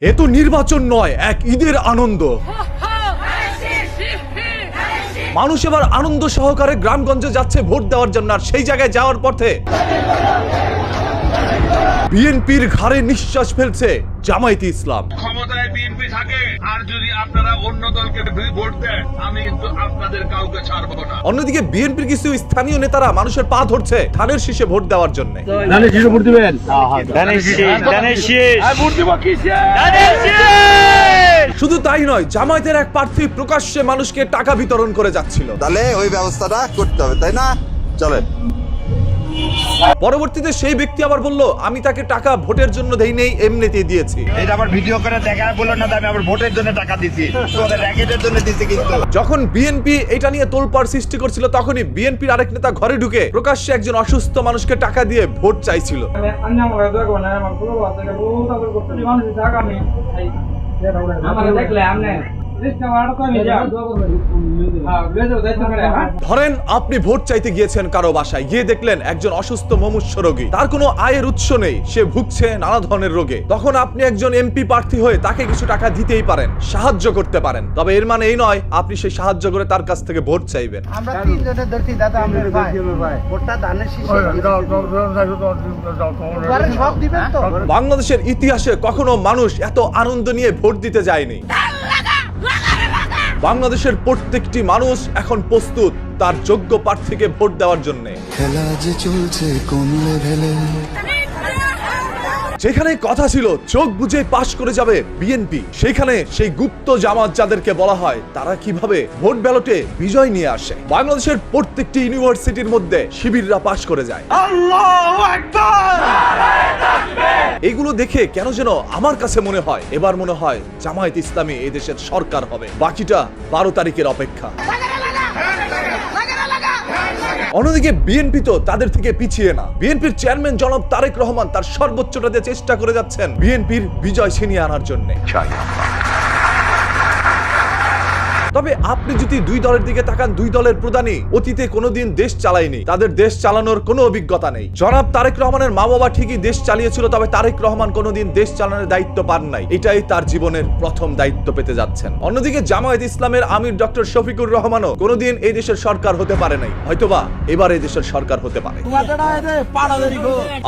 এ তো নির্বাচন নয়, এক ঈদের আনন্দ। মানুষ এবার আনন্দ সহকারে গ্রামগঞ্জে যাচ্ছে ভোট দেওয়ার জন্য, আর সেই জায়গায় যাওয়ার পথে বিএনপির ঘাড়ে নিঃশ্বাস ফেলছে জামায়াতে ইসলাম। ক্ষমতায় বিএনপি থাকে, আর যদি আপনারা অন্য দলকে ভোট দেন, আমি কিন্তু আপনাদের কাউকে ছাড়বো না। অন্যদিকে বিএনপির কিছু স্থানীয় নেতারা মানুষের পা ধরছে ধানের শীষে ভোট দেওয়ার জন্য। শুধু তাই নয়, জামায়াতের এক প্রার্থী প্রকাশ্যে মানুষকে টাকা বিতরণ করে যাচ্ছিল। তাহলে ওই ব্যবস্থাটা করতে হবে, তাই না? চলেন। পরবর্তীতে সেই ব্যক্তি আবার বলল, আমি তাকে টাকা ভোটের জন্য দেই নেই, এমনিতেই দিয়েছি। এটা আবার ভিডিও করে দেখায় বললো না, আমি আবার ভোটের জন্য টাকা দিছি, তোদের র্যাকেটের জন্য দিছি। কিন্তু যখন বিএনপি এটা নিয়ে তোলপাড় সৃষ্টি করছিল, তখনই বিএনপির আরেক নেতা ঘরে ঢুকে প্রকাশ্যে একজন অসুস্থ মানুষকে টাকা দিয়ে ভোট চাইছিল। ধরেন আপনি ভোট চাইতে গিয়েছেন কারো বাসায়, গিয়ে দেখলেন একজন অসুস্থ মুমূর্ষু রোগী, তার কোনো আয়ের উৎস নেই, সে ভুগছে নানা ধরনের রোগে। তখন আপনি একজন এমপি প্রার্থী হয়ে তাকে কিছু টাকা দিতেই পারেন, সাহায্য করতে পারেন। তবে এর মানে এই নয় আপনি সেই সাহায্য করে তার কাছ থেকে ভোট চাইবেন। আমরা তিনজনের ধরছি দাদা, আমরা ভাই ভোটটা ধানের শীষে সব দিবেন তো। বাংলাদেশের ইতিহাসে কখনো মানুষ এত আনন্দ নিয়ে ভোট দিতে যায়নি। বাংলাদেশের প্রত্যেকটি মানুষ এখন প্রস্তুত তার যোগ্য প্রার্থীকে ভোট দেওয়ার জন্য। খেলা যে চলছে কোন লেভেলে, যেখানে কথা ছিল চোখ বুজে পাশ করে যাবে বিএনপি, সেখানে সেই গুপ্ত জামাত যাদেরকে বলা হয়, তারা কিভাবে ভোট ব্যালটে বিজয় নিয়ে আসে। বাংলাদেশের প্রত্যেকটি ইউনিভার্সিটির মধ্যে শিবিররা পাশ করে যায়। এগুলো দেখে কেন যেন আমার কাছে মনে হয়, এবার মনে হয় জামায়াতে ইসলামী এই দেশের সরকার হবে। বাকিটা 12 তারিখের অপেক্ষা। অন্যদিকে বিএনপি তো তাদের থেকে পিছিয়ে না। বিএনপির চেয়ারম্যান জনাব তারেক রহমান তার সর্বোচ্চটা দিয়ে চেষ্টা করে যাচ্ছেন বিএনপির বিজয় ছিনিয়ে আনার জন্য। তবে আপনি যদি দুই দলের দিকে তাকান, দুই দলের প্রধানই অতীতে কোনোদিন দেশ চালায়নি, তাদের দেশ চালানোর কোনো অভিজ্ঞতা নেই। জনাব তারেক রহমানের মা বাবা ঠিকই দেশ চালিয়েছিল, তবে তারেক রহমান কোনোদিন দেশ চালানোর দায়িত্ব পান নাই। এটাই তার জীবনের প্রথম দায়িত্ব পেতে যাচ্ছেন। অন্যদিকে জামায়াতে ইসলামের আমির ডক্টর শফিকুর রহমানও কোনোদিন এই দেশের সরকার হতে পারে নাই, হয়তোবা এবার এই দেশের সরকার হতে পারে।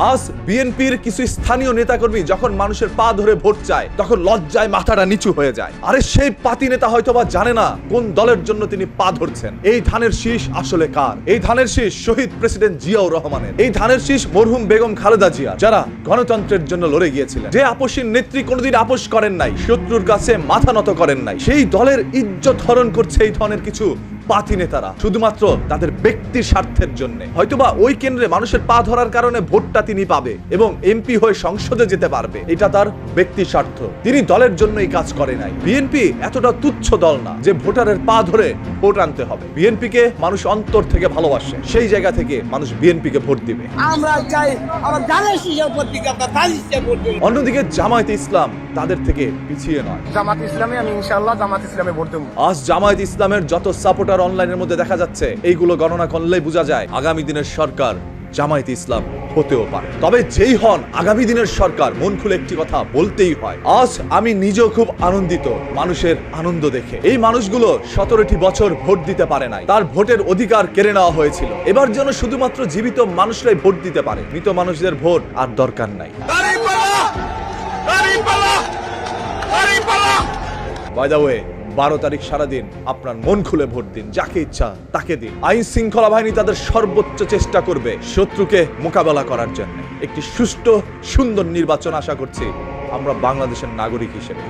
আজ বিএনপির কিছু স্থানীয় নেতাকর্মী যখন মানুষের পা ধরে ভোট চায়, তখন লজ্জায় মাথাটা নিচু হয়ে যায়। আরে সেই পাতি নেতা হয়তোবা জানে না কোন দলের জন্য তিনি পা ধরছেন। এই ধানের শীষ আসলে কার? এই ধানের শীষ শহীদ প্রেসিডেন্ট জিয়াউর রহমানের। এই ধানের শীষ মরহুম বেগম খালেদা জিয়া, যারা গণতন্ত্রের জন্য লড়ে গিয়েছিলেন। যে আপসীর নেত্রী কোনোদিন আপোষ করেন নাই, শত্রুর কাছে মাথা নত করেন নাই। সেই দলের ইজ্জত হরণ করছে এই ধরনের কিছু পাতি নেতারা, শুধুমাত্র তাদের ব্যক্তির স্বার্থের জন্য। হয়তোবা ওই কেন্দ্রে মানুষের পা ধরার কারণে ভোটটা তিনি পাবে এবং এমপি হয়ে সংসদে যেতে পারবে, এটা তার ব্যক্তি স্বার্থ। তিনি দলের জন্য এই কাজ করে নাই। বিএনপি এতটা তুচ্ছ দল না যে ভোটারের পা ধরে ভোট আনতে হবে। বিএনপিকে মানুষ অন্তর থেকে ভালোবাসে, সেই জায়গা থেকে মানুষ বিএনপিকে ভোট দিবে। আমরা চাই আমরা ধানের শীষের প্রতীক, আমরা ধানের শীষে ভোট দেব। অন্যদিকে জামায়াতে ইসলাম তাদের থেকে পিছিয়ে নয়। জামাত ইসলামে আমি ইনশাআল্লাহ জামাত ইসলামে ভোট দেব। আজ জামায়াতে ইসলামের যত সাপোর্টার অনলাইনের মধ্যে দেখা যাচ্ছে, এইগুলো গণনা করলেই বোঝা যায় আগামী দিনের সরকার জামায়াতে ইসলাম হতেও পারে। তবে যেই হন আগামী দিনের সরকার, মন খুলে একটি কথা বলতেই হয়, আজ আমি নিজেও খুব আনন্দিত মানুষের আনন্দ দেখে। এই মানুষগুলো 17টি বছর ভোট দিতে পারে নাই, তার ভোটের অধিকার কেড়ে নেওয়া হয়েছিল। এবার যেন শুধুমাত্র জীবিত মানুষরাই ভোট দিতে পারে, মৃত মানুষদের ভোট আর দরকার নাই। বাই দ্য ওয়ে, 12 তারিখ সারাদিন আপনার মন খুলে ভোট দিন, যাকে ইচ্ছা তাকে দিন। আইন শৃঙ্খলা বাহিনী তাদের সর্বোচ্চ চেষ্টা করবে শত্রুকে মোকাবেলা করার জন্য। একটি সুষ্ঠু সুন্দর নির্বাচন আশা করছি আমরা বাংলাদেশের নাগরিক হিসেবে।